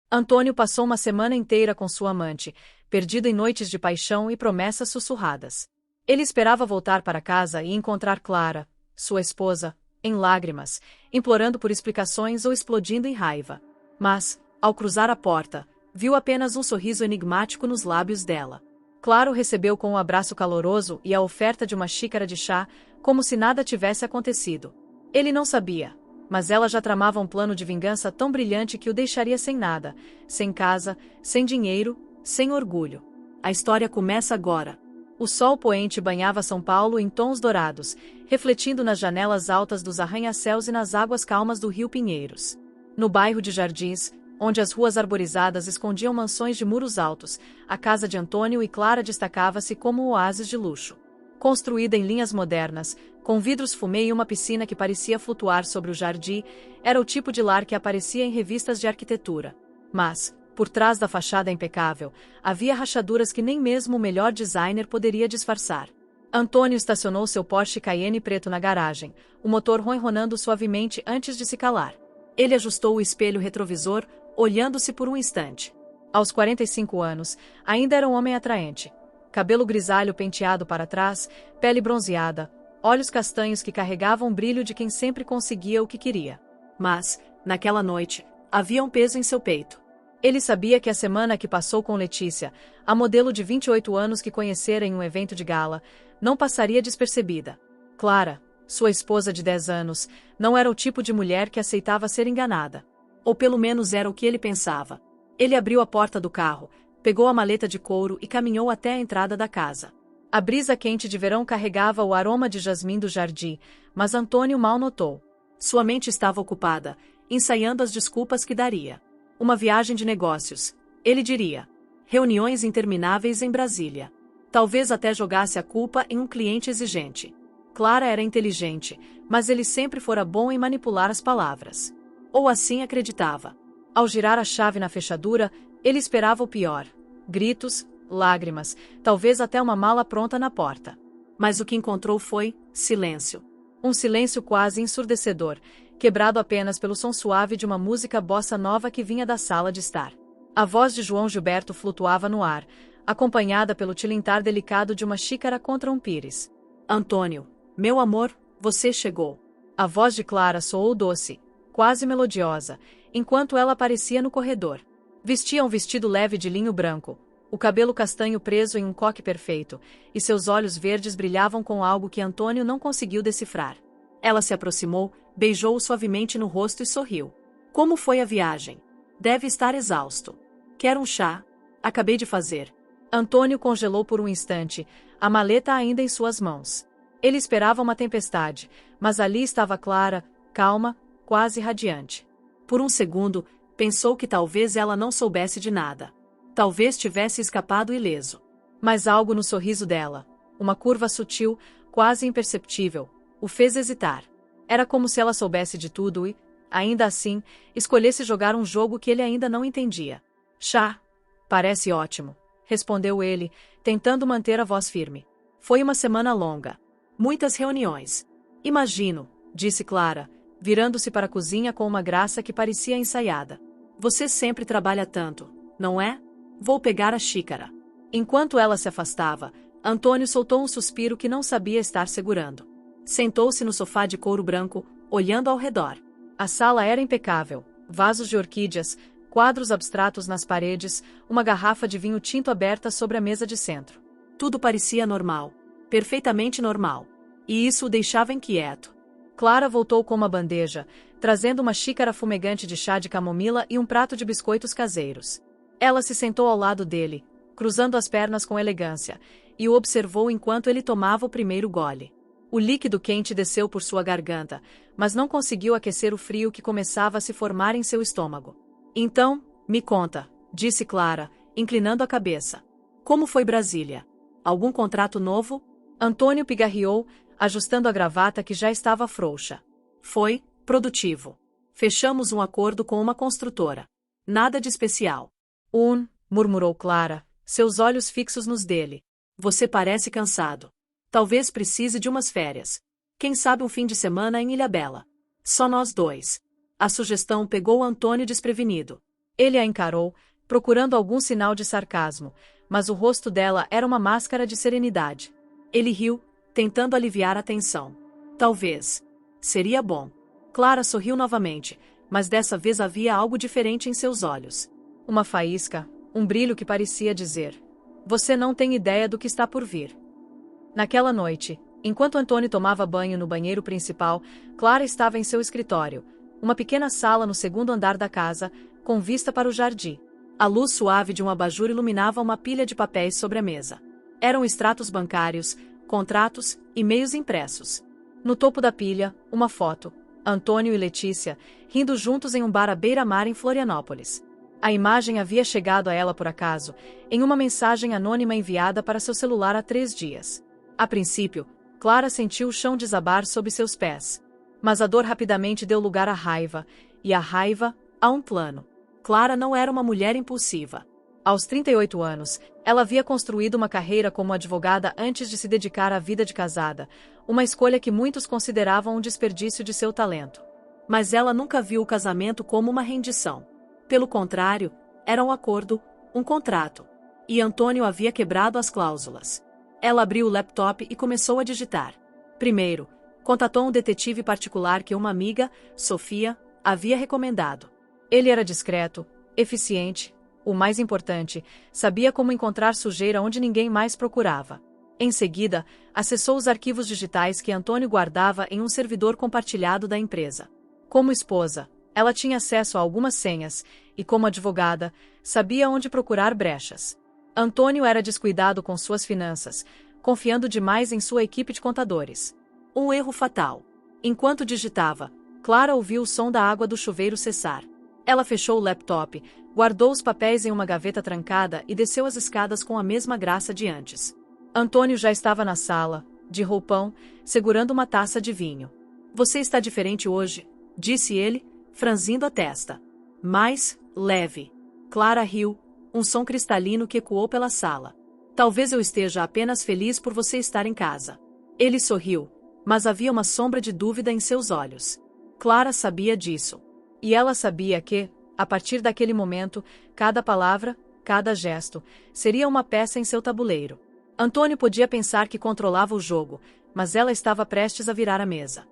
Antônio passou uma semana inteira com sua amante, perdido em noites de paixão e promessas sussurradas. Ele esperava voltar para casa e encontrar Clara, sua esposa, em lágrimas, implorando por explicações ou explodindo em raiva. Mas, ao cruzar a porta, viu apenas um sorriso enigmático nos lábios dela. Clara o recebeu com um abraço caloroso e a oferta de uma xícara de chá, como se nada tivesse acontecido. Ele não sabia, mas ela já tramava um plano de vingança tão brilhante que o deixaria sem nada, sem casa, sem dinheiro, sem orgulho. A história começa agora. O sol poente banhava São Paulo em tons dourados, refletindo nas janelas altas dos arranha-céus e nas águas calmas do rio Pinheiros. No bairro de Jardins, onde as ruas arborizadas escondiam mansões de muros altos, a casa de Antônio e Clara destacava-se como um oásis de luxo. Construída em linhas modernas, com vidros fumê e uma piscina que parecia flutuar sobre o jardim, era o tipo de lar que aparecia em revistas de arquitetura. Mas, por trás da fachada impecável, havia rachaduras que nem mesmo o melhor designer poderia disfarçar. Antônio estacionou seu Porsche Cayenne preto na garagem, o motor ronronando suavemente antes de se calar. Ele ajustou o espelho retrovisor, olhando-se por um instante. Aos 45 anos, ainda era um homem atraente. Cabelo grisalho penteado para trás, pele bronzeada, olhos castanhos que carregavam o brilho de quem sempre conseguia o que queria. Mas, naquela noite, havia um peso em seu peito. Ele sabia que a semana que passou com Letícia, a modelo de 28 anos que conhecera em um evento de gala, não passaria despercebida. Clara, sua esposa de 10 anos, não era o tipo de mulher que aceitava ser enganada. Ou pelo menos era o que ele pensava. Ele abriu a porta do carro, pegou a maleta de couro e caminhou até a entrada da casa. A brisa quente de verão carregava o aroma de jasmim do jardim, mas Antônio mal notou. Sua mente estava ocupada, ensaiando as desculpas que daria. Uma viagem de negócios, ele diria. Reuniões intermináveis em Brasília. Talvez até jogasse a culpa em um cliente exigente. Clara era inteligente, mas ele sempre fora bom em manipular as palavras. Ou assim acreditava. Ao girar a chave na fechadura, ele esperava o pior. Gritos, lágrimas, talvez até uma mala pronta na porta. Mas o que encontrou foi silêncio. Um silêncio quase ensurdecedor, quebrado apenas pelo som suave de uma música bossa nova que vinha da sala de estar. A voz de João Gilberto flutuava no ar, acompanhada pelo tilintar delicado de uma xícara contra um pires. Antônio, meu amor, você chegou. A voz de Clara soou doce, quase melodiosa, enquanto ela aparecia no corredor. Vestia um vestido leve de linho branco, o cabelo castanho preso em um coque perfeito, e seus olhos verdes brilhavam com algo que Antônio não conseguiu decifrar. Ela se aproximou, beijou-o suavemente no rosto e sorriu. Como foi a viagem? Deve estar exausto. Quer um chá? Acabei de fazer. Antônio congelou por um instante, a maleta ainda em suas mãos. Ele esperava uma tempestade, mas ali estava Clara, calma, quase radiante. Por um segundo, pensou que talvez ela não soubesse de nada. Talvez tivesse escapado ileso. Mas algo no sorriso dela, uma curva sutil, quase imperceptível, o fez hesitar. Era como se ela soubesse de tudo e, ainda assim, escolhesse jogar um jogo que ele ainda não entendia. Chá. Parece ótimo, respondeu ele, tentando manter a voz firme. Foi uma semana longa. Muitas reuniões. Imagino, disse Clara, virando-se para a cozinha com uma graça que parecia ensaiada. Você sempre trabalha tanto, não é? Vou pegar a xícara. Enquanto ela se afastava, Antônio soltou um suspiro que não sabia estar segurando. Sentou-se no sofá de couro branco, olhando ao redor. A sala era impecável, vasos de orquídeas, quadros abstratos nas paredes, uma garrafa de vinho tinto aberta sobre a mesa de centro. Tudo parecia normal. Perfeitamente normal. E isso o deixava inquieto. Clara voltou com uma bandeja, trazendo uma xícara fumegante de chá de camomila e um prato de biscoitos caseiros. Ela se sentou ao lado dele, cruzando as pernas com elegância, e o observou enquanto ele tomava o primeiro gole. O líquido quente desceu por sua garganta, mas não conseguiu aquecer o frio que começava a se formar em seu estômago. Então, me conta, disse Clara, inclinando a cabeça. Como foi Brasília? Algum contrato novo? Antônio pigarreou, ajustando a gravata que já estava frouxa. Foi produtivo. Fechamos um acordo com uma construtora. Nada de especial. Murmurou Clara, seus olhos fixos nos dele. Você parece cansado. Talvez precise de umas férias. Quem sabe um fim de semana em Ilhabela. Só nós dois. A sugestão pegou Antônio desprevenido. Ele a encarou, procurando algum sinal de sarcasmo, mas o rosto dela era uma máscara de serenidade. Ele riu, tentando aliviar a tensão. Talvez. Seria bom. Clara sorriu novamente, mas dessa vez havia algo diferente em seus olhos. Uma faísca, um brilho que parecia dizer: você não tem ideia do que está por vir. Naquela noite, enquanto Antônio tomava banho no banheiro principal, Clara estava em seu escritório, uma pequena sala no segundo andar da casa, com vista para o jardim. A luz suave de um abajur iluminava uma pilha de papéis sobre a mesa. Eram extratos bancários, contratos, e-mails impressos. No topo da pilha, uma foto: Antônio e Letícia, rindo juntos em um bar à beira-mar em Florianópolis. A imagem havia chegado a ela por acaso, em uma mensagem anônima enviada para seu celular há 3 dias. A princípio, Clara sentiu o chão desabar sob seus pés. Mas a dor rapidamente deu lugar à raiva, e a raiva, a um plano. Clara não era uma mulher impulsiva. Aos 38 anos, ela havia construído uma carreira como advogada antes de se dedicar à vida de casada, uma escolha que muitos consideravam um desperdício de seu talento. Mas ela nunca viu o casamento como uma rendição. Pelo contrário, era um acordo, um contrato. E Antônio havia quebrado as cláusulas. Ela abriu o laptop e começou a digitar. Primeiro, contatou um detetive particular que uma amiga, Sofia, havia recomendado. Ele era discreto, eficiente, o mais importante, sabia como encontrar sujeira onde ninguém mais procurava. Em seguida, acessou os arquivos digitais que Antônio guardava em um servidor compartilhado da empresa. Como esposa, ela tinha acesso a algumas senhas, e como advogada, sabia onde procurar brechas. Antônio era descuidado com suas finanças, confiando demais em sua equipe de contadores. Um erro fatal. Enquanto digitava, Clara ouviu o som da água do chuveiro cessar. Ela fechou o laptop, guardou os papéis em uma gaveta trancada e desceu as escadas com a mesma graça de antes. Antônio já estava na sala, de roupão, segurando uma taça de vinho. Você está diferente hoje, disse ele, franzindo a testa. Mais leve. Clara riu, um som cristalino que ecoou pela sala. Talvez eu esteja apenas feliz por você estar em casa. Ele sorriu, mas havia uma sombra de dúvida em seus olhos. Clara sabia disso. E ela sabia que, a partir daquele momento, cada palavra, cada gesto, seria uma peça em seu tabuleiro. Antônio podia pensar que controlava o jogo, mas ela estava prestes a virar a mesa.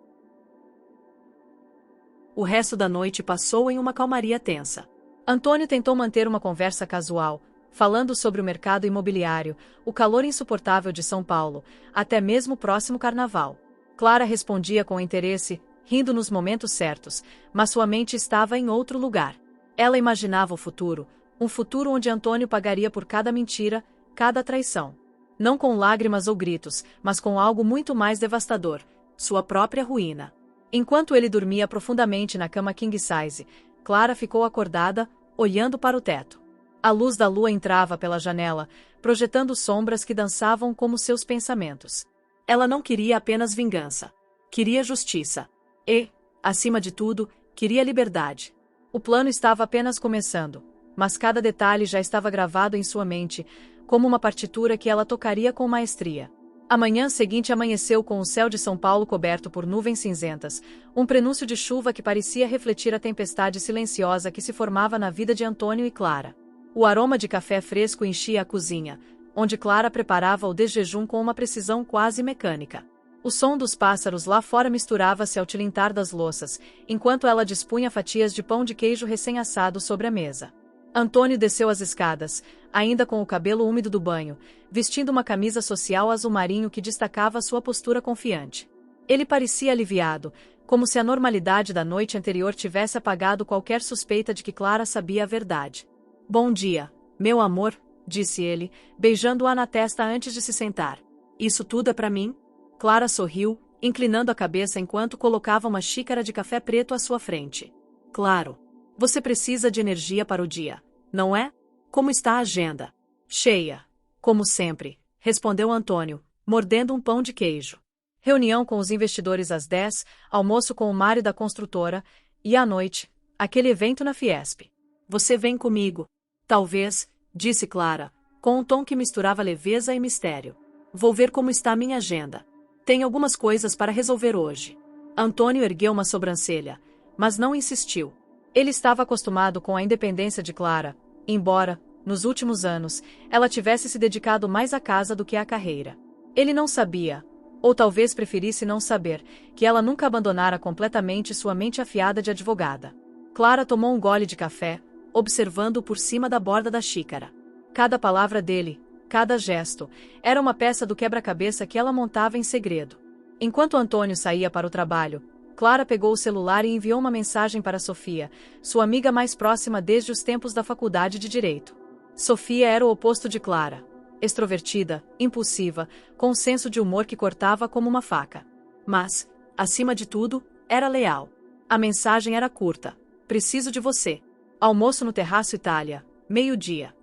O resto da noite passou em uma calmaria tensa. Antônio tentou manter uma conversa casual, falando sobre o mercado imobiliário, o calor insuportável de São Paulo, até mesmo o próximo carnaval. Clara respondia com interesse, rindo nos momentos certos, mas sua mente estava em outro lugar. Ela imaginava o futuro, um futuro onde Antônio pagaria por cada mentira, cada traição. Não com lágrimas ou gritos, mas com algo muito mais devastador: sua própria ruína. Enquanto ele dormia profundamente na cama king size, Clara ficou acordada, olhando para o teto. A luz da lua entrava pela janela, projetando sombras que dançavam como seus pensamentos. Ela não queria apenas vingança. Queria justiça. E, acima de tudo, queria liberdade. O plano estava apenas começando, mas cada detalhe já estava gravado em sua mente, como uma partitura que ela tocaria com maestria. A manhã seguinte amanheceu com o céu de São Paulo coberto por nuvens cinzentas, um prenúncio de chuva que parecia refletir a tempestade silenciosa que se formava na vida de Antônio e Clara. O aroma de café fresco enchia a cozinha, onde Clara preparava o desjejum com uma precisão quase mecânica. O som dos pássaros lá fora misturava-se ao tilintar das louças, enquanto ela dispunha fatias de pão de queijo recém-assado sobre a mesa. Antônio desceu as escadas, ainda com o cabelo úmido do banho, vestindo uma camisa social azul marinho que destacava sua postura confiante. Ele parecia aliviado, como se a normalidade da noite anterior tivesse apagado qualquer suspeita de que Clara sabia a verdade. Bom dia, meu amor, disse ele, beijando-a na testa antes de se sentar. Isso tudo é para mim? Clara sorriu, inclinando a cabeça enquanto colocava uma xícara de café preto à sua frente. Claro. Você precisa de energia para o dia, não é? Como está a agenda? Cheia. Como sempre, respondeu Antônio, mordendo um pão de queijo. Reunião com os investidores às 10, almoço com o Mário da construtora, e à noite, aquele evento na Fiesp. Você vem comigo? Talvez, disse Clara, com um tom que misturava leveza e mistério. Vou ver como está a minha agenda. Tenho algumas coisas para resolver hoje. Antônio ergueu uma sobrancelha, mas não insistiu. Ele estava acostumado com a independência de Clara, embora, nos últimos anos, ela tivesse se dedicado mais à casa do que à carreira. Ele não sabia, ou talvez preferisse não saber, que ela nunca abandonara completamente sua mente afiada de advogada. Clara tomou um gole de café, observando-o por cima da borda da xícara. Cada palavra dele, cada gesto, era uma peça do quebra-cabeça que ela montava em segredo. Enquanto Antônio saía para o trabalho, Clara pegou o celular e enviou uma mensagem para Sofia, sua amiga mais próxima desde os tempos da faculdade de Direito. Sofia era o oposto de Clara. Extrovertida, impulsiva, com um senso de humor que cortava como uma faca. Mas, acima de tudo, era leal. A mensagem era curta. Preciso de você. Almoço no Terraço Itália, meio-dia.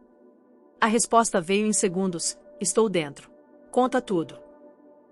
A resposta veio em segundos. Estou dentro. Conta tudo.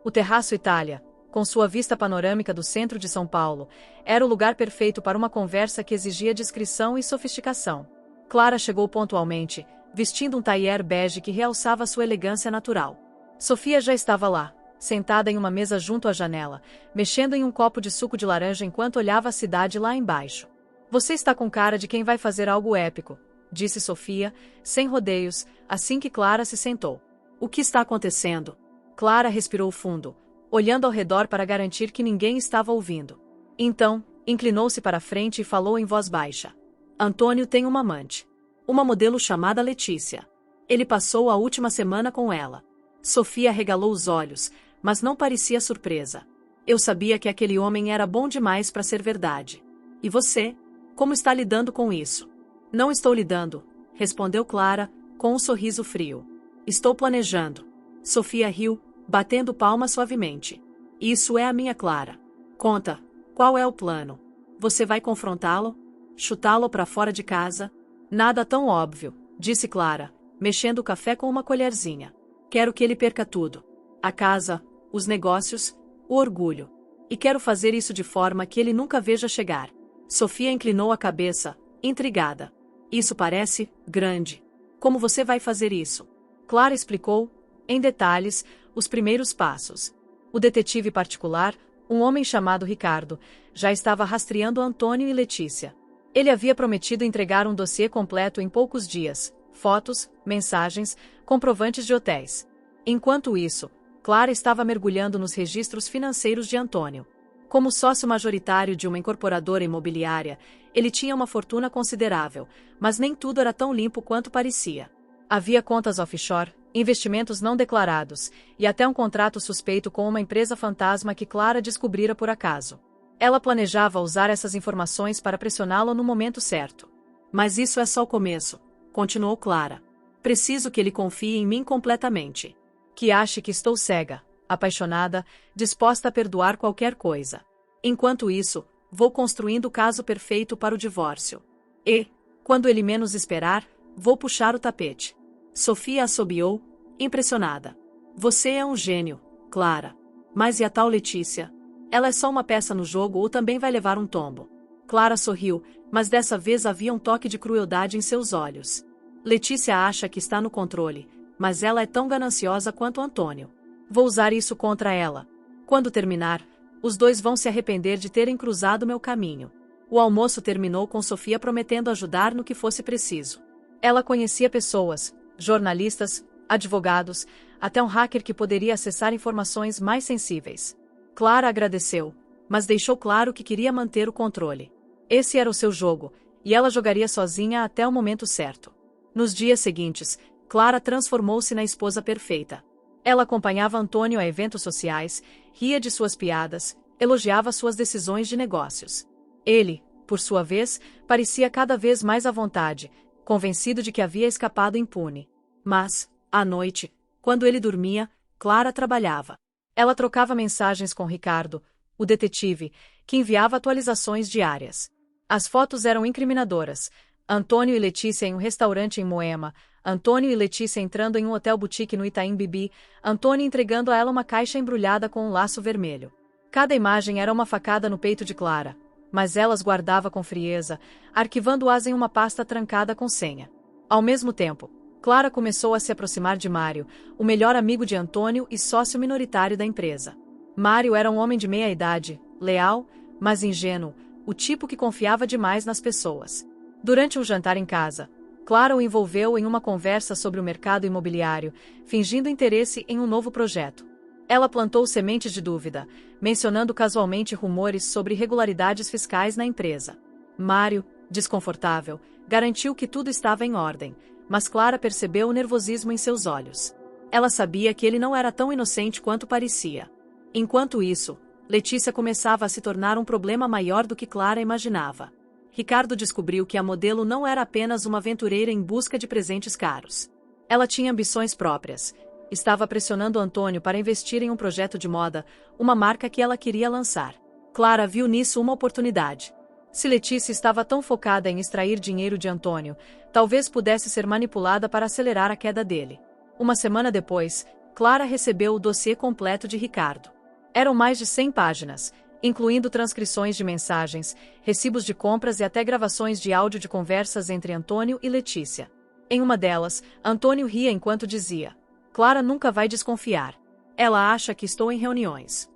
O Terraço Itália, com sua vista panorâmica do centro de São Paulo, era o lugar perfeito para uma conversa que exigia discrição e sofisticação. Clara chegou pontualmente, vestindo um tailleur bege que realçava sua elegância natural. Sofia já estava lá, sentada em uma mesa junto à janela, mexendo em um copo de suco de laranja enquanto olhava a cidade lá embaixo. Você está com cara de quem vai fazer algo épico, disse Sofia, sem rodeios, assim que Clara se sentou. O que está acontecendo? Clara respirou fundo, olhando ao redor para garantir que ninguém estava ouvindo. Então, inclinou-se para a frente e falou em voz baixa. Antônio tem uma amante. Uma modelo chamada Letícia. Ele passou a última semana com ela. Sofia regalou os olhos, mas não parecia surpresa. Eu sabia que aquele homem era bom demais para ser verdade. E você? Como está lidando com isso? Não estou lidando, respondeu Clara, com um sorriso frio. Estou planejando. Sofia riu, batendo palmas suavemente. Isso é a minha Clara. Conta, qual é o plano? Você vai confrontá-lo? Chutá-lo para fora de casa? Nada tão óbvio, disse Clara, mexendo o café com uma colherzinha. Quero que ele perca tudo. A casa, os negócios, o orgulho. E quero fazer isso de forma que ele nunca veja chegar. Sofia inclinou a cabeça, intrigada. Isso parece grande. Como você vai fazer isso? Clara explicou, em detalhes, os primeiros passos. O detetive particular, um homem chamado Ricardo, já estava rastreando Antônio e Letícia. Ele havia prometido entregar um dossiê completo em poucos dias, fotos, mensagens, comprovantes de hotéis. Enquanto isso, Clara estava mergulhando nos registros financeiros de Antônio. Como sócio majoritário de uma incorporadora imobiliária, ele tinha uma fortuna considerável, mas nem tudo era tão limpo quanto parecia. Havia contas offshore, investimentos não declarados, e até um contrato suspeito com uma empresa fantasma que Clara descobrira por acaso. Ela planejava usar essas informações para pressioná-lo no momento certo. Mas isso é só o começo, continuou Clara. Preciso que ele confie em mim completamente. Que ache que estou cega, apaixonada, disposta a perdoar qualquer coisa. Enquanto isso, vou construindo o caso perfeito para o divórcio. E, quando ele menos esperar, vou puxar o tapete. Sofia assobiou, impressionada. Você é um gênio, Clara. Mas e a tal Letícia? Ela é só uma peça no jogo ou também vai levar um tombo? Clara sorriu, mas dessa vez havia um toque de crueldade em seus olhos. Letícia acha que está no controle, mas ela é tão gananciosa quanto Antônio. Vou usar isso contra ela. Quando terminar, os dois vão se arrepender de terem cruzado meu caminho. O almoço terminou com Sofia prometendo ajudar no que fosse preciso. Ela conhecia pessoas, jornalistas, advogados, até um hacker que poderia acessar informações mais sensíveis. Clara agradeceu, mas deixou claro que queria manter o controle. Esse era o seu jogo, e ela jogaria sozinha até o momento certo. Nos dias seguintes, Clara transformou-se na esposa perfeita. Ela acompanhava Antônio a eventos sociais, ria de suas piadas, elogiava suas decisões de negócios. Ele, por sua vez, parecia cada vez mais à vontade, convencido de que havia escapado impune. Mas, à noite, quando ele dormia, Clara trabalhava. Ela trocava mensagens com Ricardo, o detetive, que enviava atualizações diárias. As fotos eram incriminadoras. Antônio e Letícia em um restaurante em Moema, Antônio e Letícia entrando em um hotel boutique no Itaim Bibi, Antônio entregando a ela uma caixa embrulhada com um laço vermelho. Cada imagem era uma facada no peito de Clara, mas ela as guardava com frieza, arquivando-as em uma pasta trancada com senha. Ao mesmo tempo, Clara começou a se aproximar de Mário, o melhor amigo de Antônio e sócio minoritário da empresa. Mário era um homem de meia-idade, leal, mas ingênuo, o tipo que confiava demais nas pessoas. Durante um jantar em casa, Clara o envolveu em uma conversa sobre o mercado imobiliário, fingindo interesse em um novo projeto. Ela plantou sementes de dúvida, mencionando casualmente rumores sobre irregularidades fiscais na empresa. Mário, desconfortável, garantiu que tudo estava em ordem, mas Clara percebeu o nervosismo em seus olhos. Ela sabia que ele não era tão inocente quanto parecia. Enquanto isso, Letícia começava a se tornar um problema maior do que Clara imaginava. Ricardo descobriu que a modelo não era apenas uma aventureira em busca de presentes caros. Ela tinha ambições próprias. Estava pressionando Antônio para investir em um projeto de moda, uma marca que ela queria lançar. Clara viu nisso uma oportunidade. Se Letícia estava tão focada em extrair dinheiro de Antônio, talvez pudesse ser manipulada para acelerar a queda dele. Uma semana depois, Clara recebeu o dossiê completo de Ricardo. Eram mais de 100 páginas, incluindo transcrições de mensagens, recibos de compras e até gravações de áudio de conversas entre Antônio e Letícia. Em uma delas, Antônio ria enquanto dizia: "Clara nunca vai desconfiar. Ela acha que estou em reuniões."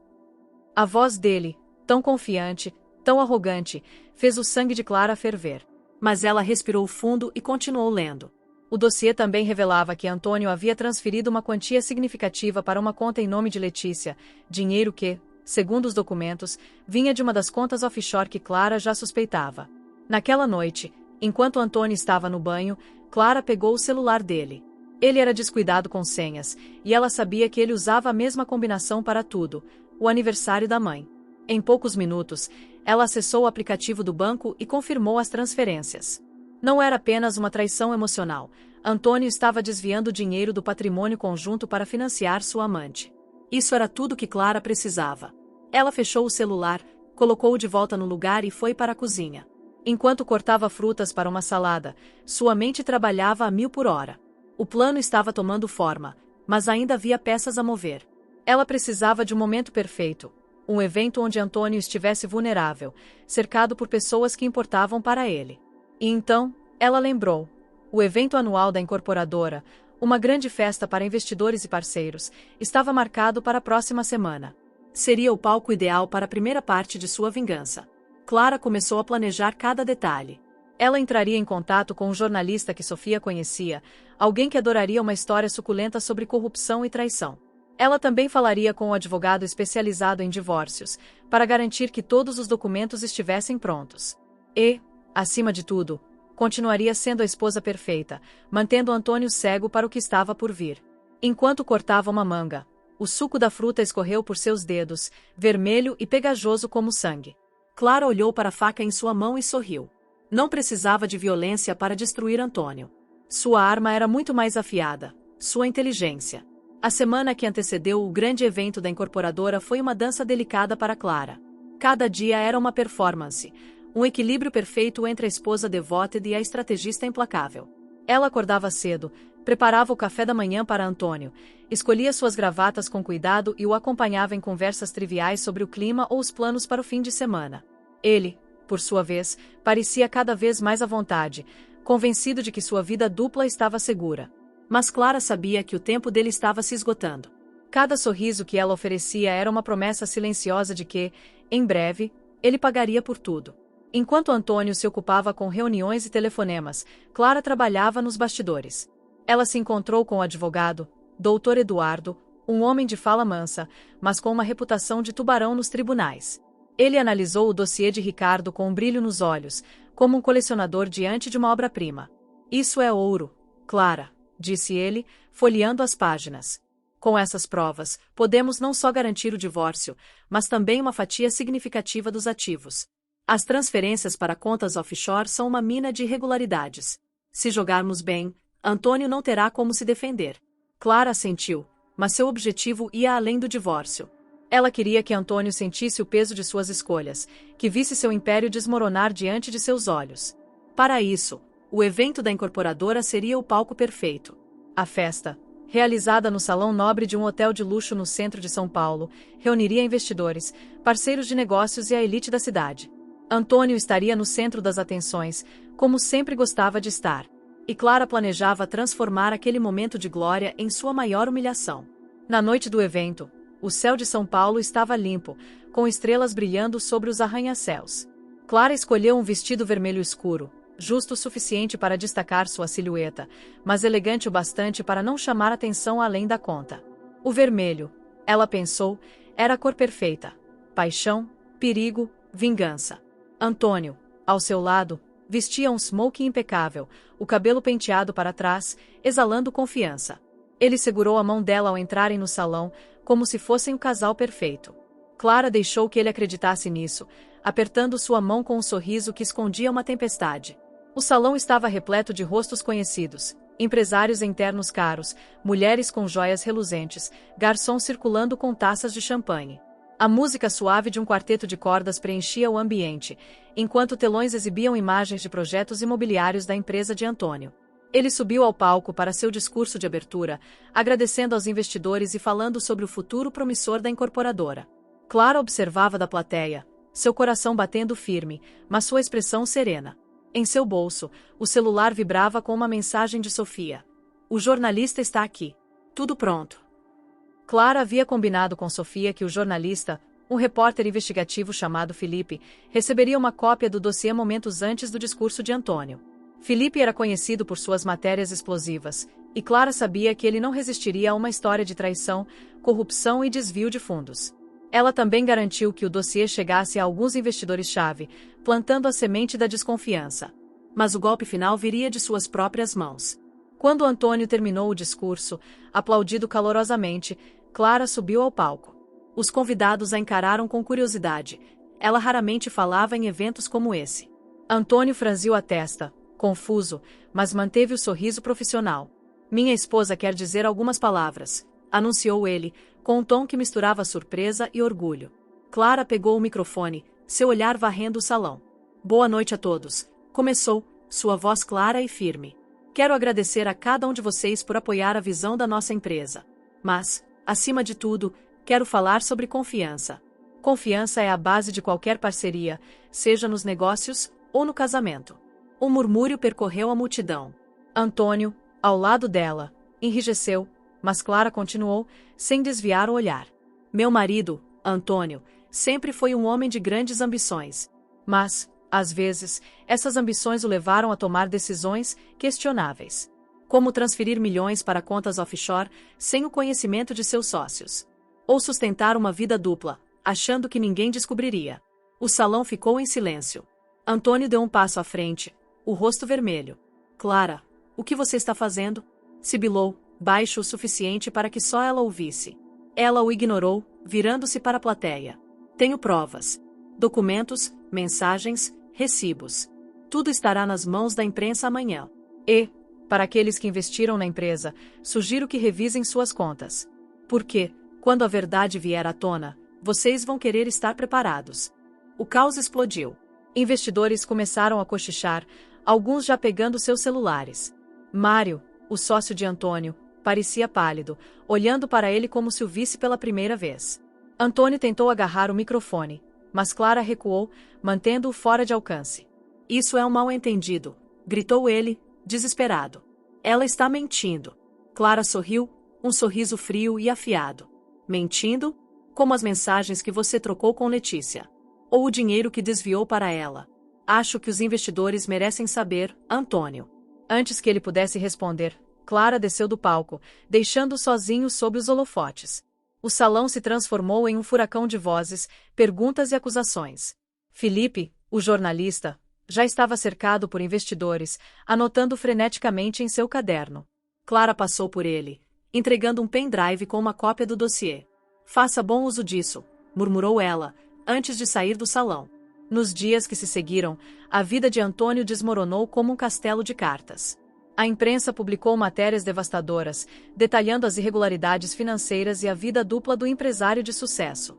A voz dele, tão confiante, tão arrogante, fez o sangue de Clara ferver. Mas ela respirou fundo e continuou lendo. O dossiê também revelava que Antônio havia transferido uma quantia significativa para uma conta em nome de Letícia, dinheiro que, segundo os documentos, vinha de uma das contas offshore que Clara já suspeitava. Naquela noite, enquanto Antônio estava no banho, Clara pegou o celular dele. Ele era descuidado com senhas, e ela sabia que ele usava a mesma combinação para tudo: o aniversário da mãe. Em poucos minutos, ela acessou o aplicativo do banco e confirmou as transferências. Não era apenas uma traição emocional. Antônio estava desviando dinheiro do patrimônio conjunto para financiar sua amante. Isso era tudo que Clara precisava. Ela fechou o celular, colocou-o de volta no lugar e foi para a cozinha. Enquanto cortava frutas para uma salada, sua mente trabalhava a 1000 por hora. O plano estava tomando forma, mas ainda havia peças a mover. Ela precisava de um momento perfeito, um evento onde Antônio estivesse vulnerável, cercado por pessoas que importavam para ele. E então, ela lembrou. O evento anual da incorporadora, uma grande festa para investidores e parceiros, estava marcado para a próxima semana. Seria o palco ideal para a primeira parte de sua vingança. Clara começou a planejar cada detalhe. Ela entraria em contato com um jornalista que Sofia conhecia, alguém que adoraria uma história suculenta sobre corrupção e traição. Ela também falaria com um advogado especializado em divórcios, para garantir que todos os documentos estivessem prontos. E, acima de tudo, continuaria sendo a esposa perfeita, mantendo Antônio cego para o que estava por vir. Enquanto cortava uma manga, o suco da fruta escorreu por seus dedos, vermelho e pegajoso como sangue. Clara olhou para a faca em sua mão e sorriu. Não precisava de violência para destruir Antônio. Sua arma era muito mais afiada: sua inteligência. A semana que antecedeu o grande evento da incorporadora foi uma dança delicada para Clara. Cada dia era uma performance, um equilíbrio perfeito entre a esposa devota e a estrategista implacável. Ela acordava cedo, preparava o café da manhã para Antônio, escolhia suas gravatas com cuidado e o acompanhava em conversas triviais sobre o clima ou os planos para o fim de semana. Ele, por sua vez, parecia cada vez mais à vontade, convencido de que sua vida dupla estava segura. Mas Clara sabia que o tempo dele estava se esgotando. Cada sorriso que ela oferecia era uma promessa silenciosa de que, em breve, ele pagaria por tudo. Enquanto Antônio se ocupava com reuniões e telefonemas, Clara trabalhava nos bastidores. Ela se encontrou com o advogado, Dr. Eduardo, um homem de fala mansa, mas com uma reputação de tubarão nos tribunais. Ele analisou o dossiê de Ricardo com um brilho nos olhos, como um colecionador diante de uma obra-prima. "Isso é ouro, Clara", disse ele, folheando as páginas. "Com essas provas, podemos não só garantir o divórcio, mas também uma fatia significativa dos ativos. As transferências para contas offshore são uma mina de irregularidades. Se jogarmos bem, Antônio não terá como se defender." Clara assentiu, mas seu objetivo ia além do divórcio. Ela queria que Antônio sentisse o peso de suas escolhas, que visse seu império desmoronar diante de seus olhos. Para isso, o evento da incorporadora seria o palco perfeito. A festa, realizada no salão nobre de um hotel de luxo no centro de São Paulo, reuniria investidores, parceiros de negócios e a elite da cidade. Antônio estaria no centro das atenções, como sempre gostava de estar. E Clara planejava transformar aquele momento de glória em sua maior humilhação. Na noite do evento, o céu de São Paulo estava limpo, com estrelas brilhando sobre os arranha-céus. Clara escolheu um vestido vermelho escuro, justo o suficiente para destacar sua silhueta, mas elegante o bastante para não chamar atenção além da conta. O vermelho, ela pensou, era a cor perfeita. Paixão, perigo, vingança. Antônio, ao seu lado, vestia um smoking impecável, o cabelo penteado para trás, exalando confiança. Ele segurou a mão dela ao entrarem no salão, como se fossem o casal perfeito. Clara deixou que ele acreditasse nisso, apertando sua mão com um sorriso que escondia uma tempestade. O salão estava repleto de rostos conhecidos, empresários internos caros, mulheres com joias reluzentes, garçons circulando com taças de champanhe. A música suave de um quarteto de cordas preenchia o ambiente, enquanto telões exibiam imagens de projetos imobiliários da empresa de Antônio. Ele subiu ao palco para seu discurso de abertura, agradecendo aos investidores e falando sobre o futuro promissor da incorporadora. Clara observava da plateia, seu coração batendo firme, mas sua expressão serena. Em seu bolso, o celular vibrava com uma mensagem de Sofia. O jornalista está aqui. Tudo pronto. Clara havia combinado com Sofia que o jornalista, um repórter investigativo chamado Felipe, receberia uma cópia do dossiê momentos antes do discurso de Antônio. Felipe era conhecido por suas matérias explosivas, e Clara sabia que ele não resistiria a uma história de traição, corrupção e desvio de fundos. Ela também garantiu que o dossiê chegasse a alguns investidores-chave, plantando a semente da desconfiança. Mas o golpe final viria de suas próprias mãos. Quando Antônio terminou o discurso, aplaudido calorosamente, Clara subiu ao palco. Os convidados a encararam com curiosidade. Ela raramente falava em eventos como esse. Antônio franziu a testa, confuso, mas manteve o sorriso profissional. Minha esposa quer dizer algumas palavras, anunciou ele, com um tom que misturava surpresa e orgulho. Clara pegou o microfone, seu olhar varrendo o salão. Boa noite a todos. Começou, sua voz clara e firme. Quero agradecer a cada um de vocês por apoiar a visão da nossa empresa. Mas, acima de tudo, quero falar sobre confiança. Confiança é a base de qualquer parceria, seja nos negócios ou no casamento. Um murmúrio percorreu a multidão. Antônio, ao lado dela, enrijeceu, mas Clara continuou, sem desviar o olhar. Meu marido, Antônio, sempre foi um homem de grandes ambições. Mas, às vezes, essas ambições o levaram a tomar decisões questionáveis. Como transferir milhões para contas offshore sem o conhecimento de seus sócios. Ou sustentar uma vida dupla, achando que ninguém descobriria. O salão ficou em silêncio. Antônio deu um passo à frente, o rosto vermelho. Clara, o que você está fazendo? Sibilou, baixo o suficiente para que só ela ouvisse. Ela o ignorou, virando-se para a plateia. Tenho provas. Documentos, mensagens, recibos. Tudo estará nas mãos da imprensa amanhã. E, para aqueles que investiram na empresa, sugiro que revisem suas contas. Porque, quando a verdade vier à tona, vocês vão querer estar preparados. O caos explodiu. Investidores começaram a cochichar, alguns já pegando seus celulares. Mário, o sócio de Antônio, parecia pálido, olhando para ele como se o visse pela primeira vez. Antônio tentou agarrar o microfone, mas Clara recuou, mantendo-o fora de alcance. Isso é um mal-entendido, gritou ele, desesperado. Ela está mentindo. Clara sorriu, um sorriso frio e afiado. Mentindo? Como as mensagens que você trocou com Letícia. Ou o dinheiro que desviou para ela. Acho que os investidores merecem saber, Antônio. Antes que ele pudesse responder, Clara desceu do palco, deixando-o sozinho sob os holofotes. O salão se transformou em um furacão de vozes, perguntas e acusações. Felipe, o jornalista, já estava cercado por investidores, anotando freneticamente em seu caderno. Clara passou por ele, entregando um pendrive com uma cópia do dossiê. Faça bom uso disso, murmurou ela, antes de sair do salão. Nos dias que se seguiram, a vida de Antônio desmoronou como um castelo de cartas. A imprensa publicou matérias devastadoras, detalhando as irregularidades financeiras e a vida dupla do empresário de sucesso.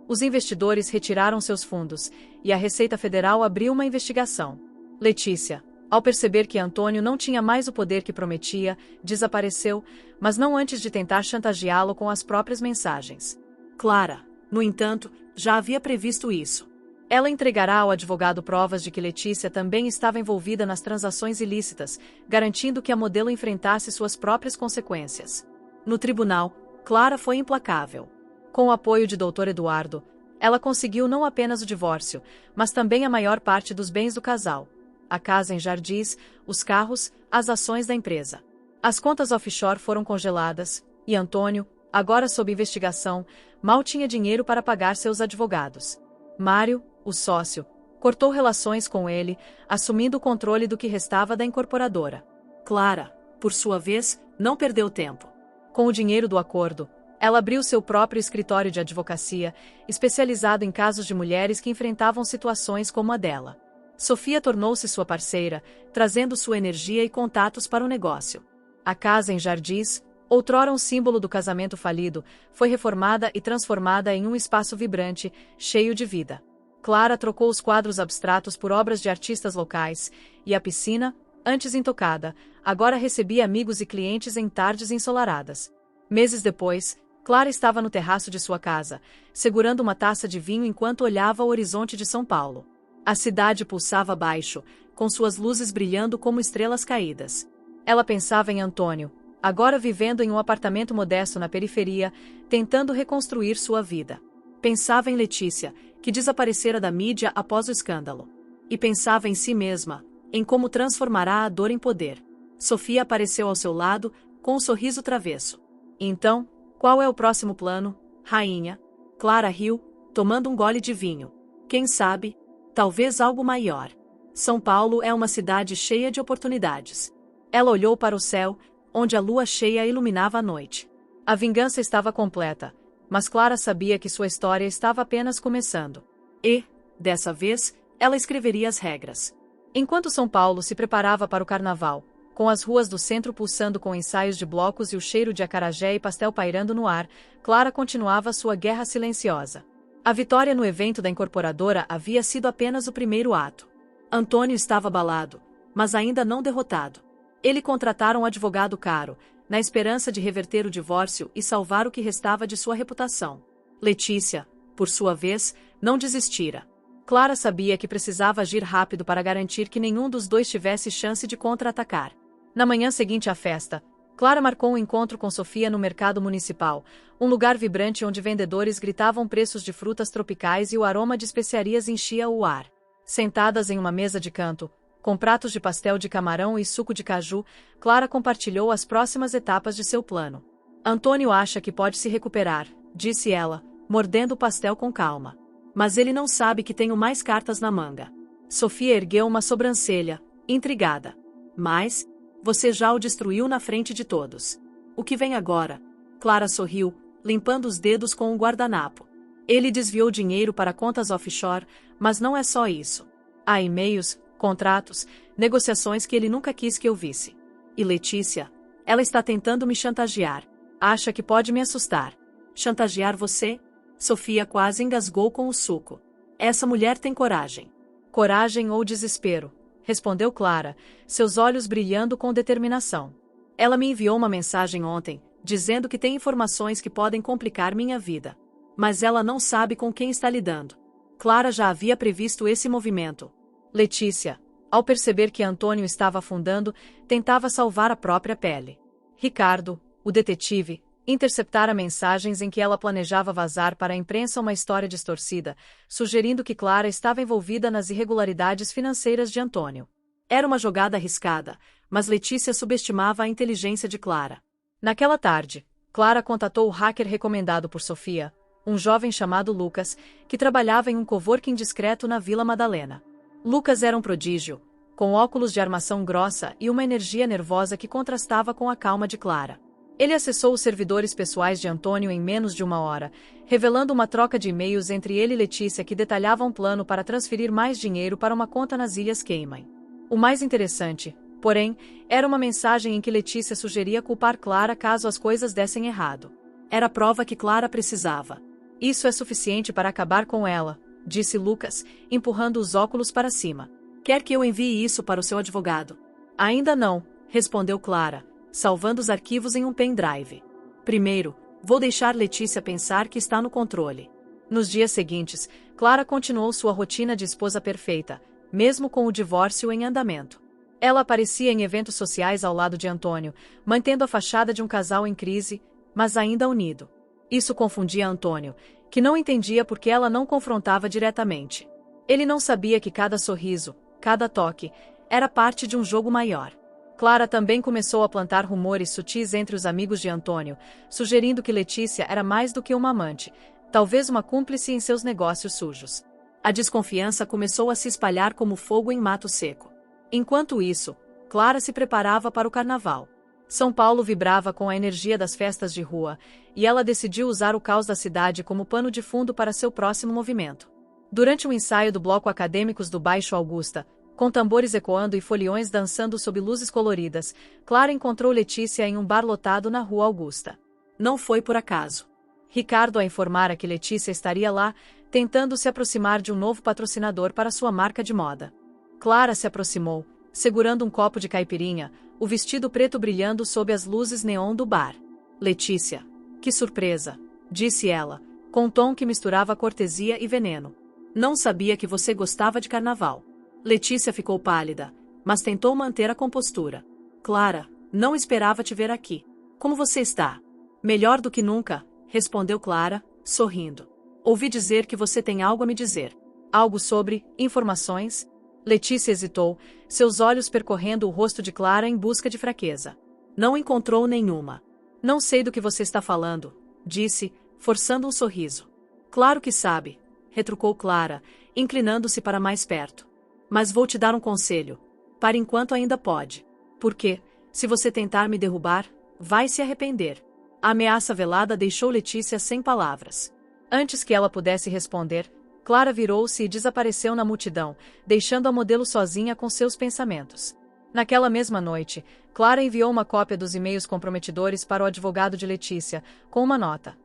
Os investidores retiraram seus fundos, e a Receita Federal abriu uma investigação. Letícia, ao perceber que Antônio não tinha mais o poder que prometia, desapareceu, mas não antes de tentar chantageá-lo com as próprias mensagens. Clara, no entanto, já havia previsto isso. Ela entregará ao advogado provas de que Letícia também estava envolvida nas transações ilícitas, garantindo que a modelo enfrentasse suas próprias consequências. No tribunal, Clara foi implacável. Com o apoio de Dr. Eduardo, Ela conseguiu não apenas o divórcio, mas também a maior parte dos bens do casal. A casa em Jardins, os carros, as ações da empresa. As contas offshore foram congeladas, e Antônio, agora sob investigação, mal tinha dinheiro para pagar seus advogados. Mário, o sócio, cortou relações com ele, assumindo o controle do que restava da incorporadora. Clara, por sua vez, não perdeu tempo. Com o dinheiro do acordo, ela abriu seu próprio escritório de advocacia, especializado em casos de mulheres que enfrentavam situações como a dela. Sofia tornou-se sua parceira, trazendo sua energia e contatos para o negócio. A casa em Jardins, outrora um símbolo do casamento falido, foi reformada e transformada em um espaço vibrante, cheio de vida. Clara trocou os quadros abstratos por obras de artistas locais, e a piscina, antes intocada, agora recebia amigos e clientes em tardes ensolaradas. Meses depois, Clara estava no terraço de sua casa, segurando uma taça de vinho enquanto olhava o horizonte de São Paulo. A cidade pulsava abaixo, com suas luzes brilhando como estrelas caídas. Ela pensava em Antônio, agora vivendo em um apartamento modesto na periferia, tentando reconstruir sua vida. Pensava em Letícia, que desaparecera da mídia após o escândalo. E pensava em si mesma, em como transformará a dor em poder. Sofia apareceu ao seu lado, com um sorriso travesso. Então, qual é o próximo plano, rainha? Clara riu, tomando um gole de vinho. Quem sabe? Talvez algo maior. São Paulo é uma cidade cheia de oportunidades. Ela olhou para o céu, onde a lua cheia iluminava a noite. A vingança estava completa, mas Clara sabia que sua história estava apenas começando. E, dessa vez, ela escreveria as regras. Enquanto São Paulo se preparava para o carnaval, com as ruas do centro pulsando com ensaios de blocos e o cheiro de acarajé e pastel pairando no ar, Clara continuava sua guerra silenciosa. A vitória no evento da incorporadora havia sido apenas o primeiro ato. Antônio estava abalado, mas ainda não derrotado. Ele contratara um advogado caro, na esperança de reverter o divórcio e salvar o que restava de sua reputação. Letícia, por sua vez, não desistira. Clara sabia que precisava agir rápido para garantir que nenhum dos dois tivesse chance de contra-atacar. Na manhã seguinte à festa, Clara marcou um encontro com Sofia no mercado municipal, um lugar vibrante onde vendedores gritavam preços de frutas tropicais e o aroma de especiarias enchia o ar. Sentadas em uma mesa de canto, com pratos de pastel de camarão e suco de caju, Clara compartilhou as próximas etapas de seu plano. Antônio acha que pode se recuperar, disse ela, mordendo o pastel com calma. Mas ele não sabe que tenho mais cartas na manga. Sofia ergueu uma sobrancelha, intrigada. Mas, você já o destruiu na frente de todos. O que vem agora? Clara sorriu, limpando os dedos com um guardanapo. Ele desviou dinheiro para contas offshore, mas não é só isso. Há e-mails, contratos, negociações que ele nunca quis que eu visse. E Letícia? Ela está tentando me chantagear. Acha que pode me assustar. Chantagear você? Sofia quase engasgou com o suco. Essa mulher tem coragem. Coragem ou desespero? Respondeu Clara, seus olhos brilhando com determinação. Ela me enviou uma mensagem ontem, dizendo que tem informações que podem complicar minha vida. Mas ela não sabe com quem está lidando. Clara já havia previsto esse movimento. Letícia, ao perceber que Antônio estava afundando, tentava salvar a própria pele. Ricardo, o detetive, interceptara mensagens em que ela planejava vazar para a imprensa uma história distorcida, sugerindo que Clara estava envolvida nas irregularidades financeiras de Antônio. Era uma jogada arriscada, mas Letícia subestimava a inteligência de Clara. Naquela tarde, Clara contatou o hacker recomendado por Sofia, um jovem chamado Lucas, que trabalhava em um coworking discreto na Vila Madalena. Lucas era um prodígio, com óculos de armação grossa e uma energia nervosa que contrastava com a calma de Clara. Ele acessou os servidores pessoais de Antônio em menos de uma hora, revelando uma troca de e-mails entre ele e Letícia que detalhava um plano para transferir mais dinheiro para uma conta nas Ilhas Cayman. O mais interessante, porém, era uma mensagem em que Letícia sugeria culpar Clara caso as coisas dessem errado. Era a prova que Clara precisava. Isso é suficiente para acabar com ela, disse Lucas, empurrando os óculos para cima. Quer que eu envie isso para o seu advogado? Ainda não, respondeu Clara, salvando os arquivos em um pendrive. Primeiro, vou deixar Letícia pensar que está no controle. Nos dias seguintes, Clara continuou sua rotina de esposa perfeita, mesmo com o divórcio em andamento. Ela aparecia em eventos sociais ao lado de Antônio, mantendo a fachada de um casal em crise, mas ainda unido. Isso confundia Antônio, que não entendia por que ela não confrontava diretamente. Ele não sabia que cada sorriso, cada toque, era parte de um jogo maior. Clara também começou a plantar rumores sutis entre os amigos de Antônio, sugerindo que Letícia era mais do que uma amante, talvez uma cúmplice em seus negócios sujos. A desconfiança começou a se espalhar como fogo em mato seco. Enquanto isso, Clara se preparava para o carnaval. São Paulo vibrava com a energia das festas de rua, e ela decidiu usar o caos da cidade como pano de fundo para seu próximo movimento. Durante o ensaio do bloco Acadêmicos do Baixo Augusta, com tambores ecoando e foliões dançando sob luzes coloridas, Clara encontrou Letícia em um bar lotado na Rua Augusta. Não foi por acaso. Ricardo a informara que Letícia estaria lá, tentando se aproximar de um novo patrocinador para sua marca de moda. Clara se aproximou, segurando um copo de caipirinha, o vestido preto brilhando sob as luzes neon do bar. Letícia, que surpresa, disse ela, com um tom que misturava cortesia e veneno. Não sabia que você gostava de carnaval. Letícia ficou pálida, mas tentou manter a compostura. Clara, não esperava te ver aqui. Como você está? Melhor do que nunca, respondeu Clara, sorrindo. Ouvi dizer que você tem algo a me dizer. Algo sobre informações? Letícia hesitou, seus olhos percorrendo o rosto de Clara em busca de fraqueza. Não encontrou nenhuma. Não sei do que você está falando, disse, forçando um sorriso. Claro que sabe, retrucou Clara, inclinando-se para mais perto. Mas vou te dar um conselho. Para enquanto ainda pode. Porque, se você tentar me derrubar, vai se arrepender. A ameaça velada deixou Letícia sem palavras. Antes que ela pudesse responder, Clara virou-se e desapareceu na multidão, deixando a modelo sozinha com seus pensamentos. Naquela mesma noite, Clara enviou uma cópia dos e-mails comprometedores para o advogado de Letícia, com uma nota.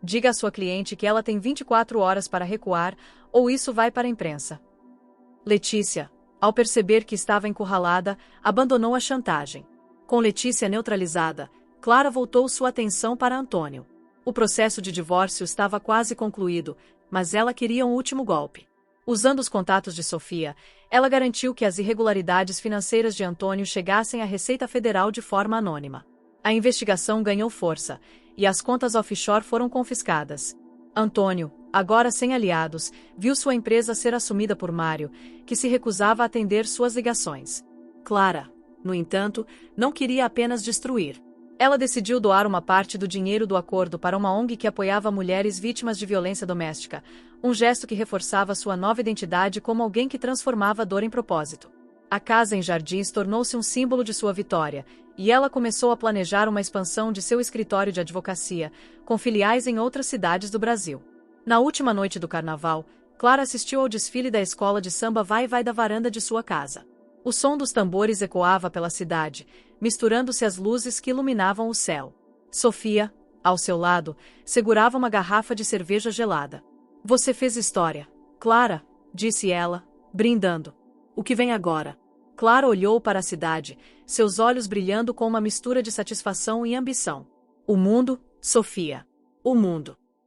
Diga à sua cliente que ela tem 24 horas para recuar, ou isso vai para a imprensa. Letícia, ao perceber que estava encurralada, abandonou a chantagem. Com Letícia neutralizada, Clara voltou sua atenção para Antônio. O processo de divórcio estava quase concluído, mas ela queria um último golpe. Usando os contatos de Sofia, ela garantiu que as irregularidades financeiras de Antônio chegassem à Receita Federal de forma anônima. A investigação ganhou força, e as contas offshore foram confiscadas. Antônio, agora sem aliados, viu sua empresa ser assumida por Mário, que se recusava a atender suas ligações. Clara, no entanto, não queria apenas destruir. Ela decidiu doar uma parte do dinheiro do acordo para uma ONG que apoiava mulheres vítimas de violência doméstica, um gesto que reforçava sua nova identidade como alguém que transformava a dor em propósito. A casa em Jardins tornou-se um símbolo de sua vitória, e ela começou a planejar uma expansão de seu escritório de advocacia, com filiais em outras cidades do Brasil. Na última noite do carnaval, Clara assistiu ao desfile da escola de samba Vai Vai da varanda de sua casa. O som dos tambores ecoava pela cidade, misturando-se às luzes que iluminavam o céu. Sofia, ao seu lado, segurava uma garrafa de cerveja gelada. Você fez história, Clara, disse ela, brindando. O que vem agora? Clara olhou para a cidade, seus olhos brilhando com uma mistura de satisfação e ambição. O mundo, Sofia. O mundo.